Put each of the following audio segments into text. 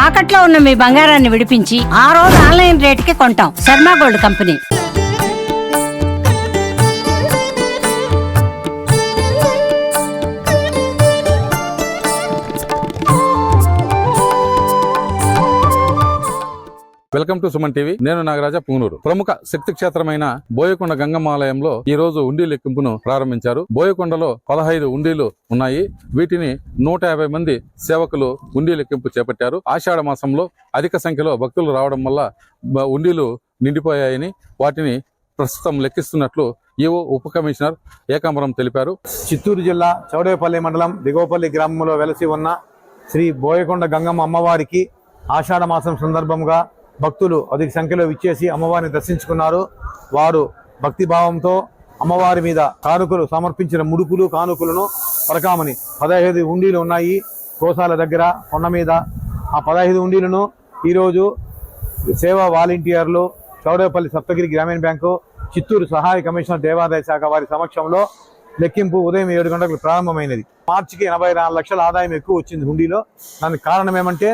తాకట్లో ఉన్న మీ బంగారాన్ని విడిపించి ఆ రోజు ఆన్లైన్ రేటుకి కొంటాం. Sharma gold company. Welcome to Suman TV. నేను నాగరాజ పుంగనూరు. ప్రముఖ శక్తి క్షేత్రమైన బోయకొండ గంగమ్మ ఆలయంలో ఈ రోజు ఉండి లెక్కింపును ప్రారంభించారు. బోయకొండలో 15 ఉండీలు ఉన్నాయి. వీటిని 150 మంది సేవకులు ఉండి లెక్కింపు చేపట్టారు. ఆషాఢ మాసంలో అధిక సంఖ్యలో భక్తులు రావడం వల్ల ఉండీలు నిండిపోయాయని వాటిని ప్రస్తుతం లెక్కిస్తున్నట్లు ఈవో ఉప కమిషనర్ ఏకాంబరం తెలిపారు. చిత్తూరు జిల్లా చౌడేపల్లి మండలం దిగోపల్లి గ్రామంలో వెలసి ఉన్న శ్రీ బోయకొండ గంగమ్మ అమ్మవారికి ఆషాఢ మాసం సందర్భంగా భక్తులు అధిక సంఖ్యలో విచ్చేసి అమ్మవారిని దర్శించుకున్నారు. వారు భక్తిభావంతో అమ్మవారి మీద కానుకలు సమర్పించిన ముడుపులు కానుకలను పరకామని 15 ఉండీలు ఉన్నాయి గోశాల దగ్గర కొండ మీద. ఆ 15 ఉండీలను ఈరోజు సేవా వాలంటీర్లు, చౌడేపల్లి సప్తగిరి గ్రామీణ బ్యాంకు, చిత్తూరు సహాయ కమిషనర్ దేవాదాయ శాఖ వారి సమక్షంలో లెక్కింపు ఉదయం 7 గంటలకు ప్రారంభమైనది. మార్చికి 84 లక్షల ఆదాయం ఎక్కువ వచ్చింది హుండీలో. దానికి కారణం ఏమంటే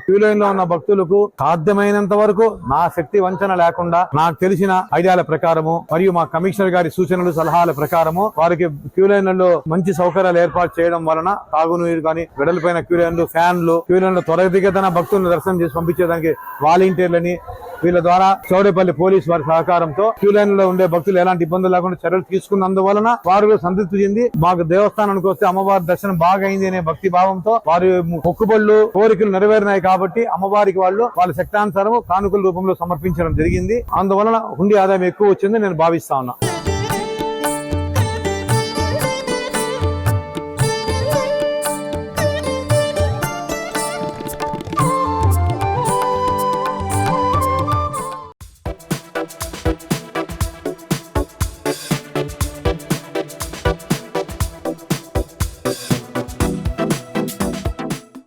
క్యూలో ఉన్న భక్తులకు సాధ్యమైనంత వరకు నా శక్తి వంచన లేకుండా నాకు తెలిసిన ఐడియాల ప్రకారము మరియు మా కమిషనర్ గారి సూచనలు సలహాల ప్రకారము వారికి క్యూలైన్లలో మంచి సౌకర్యాలు ఏర్పాటు చేయడం వలన తాగునీరు కానీ, వెడల్పైన క్యూలైన్లు, ఫ్యాన్లు, క్యూలైన్లు త్వరితగతిన భక్తులను దర్శనం చేసి పంపించేదానికి వాలంటీర్లని, వీళ్ళ ద్వారా చౌడేపల్లి పోలీసు వారి సహకారంతో క్యూలైన్ లో ఉండే భక్తులు ఎలాంటి ఇబ్బందులు లేకుండా చర్యలు తీసుకున్నందువలన వారు సంతృప్తి చెంది మాకు దేవస్థానానికి వస్తే అమ్మవారి దర్శనం బాగా అయింది అనే భక్తి భావంతో వారి మొక్కుబళ్ళు కోరికలు నెరవేరినాయి కాబట్టి అమ్మవారికి వాళ్ళ శక్తానుసారం కానుకల రూపంలో సమర్పించడం జరిగింది. అందువలన హుండీ ఆదాయం ఎక్కువ వచ్చింది నేను భావిస్తా ఉన్నా.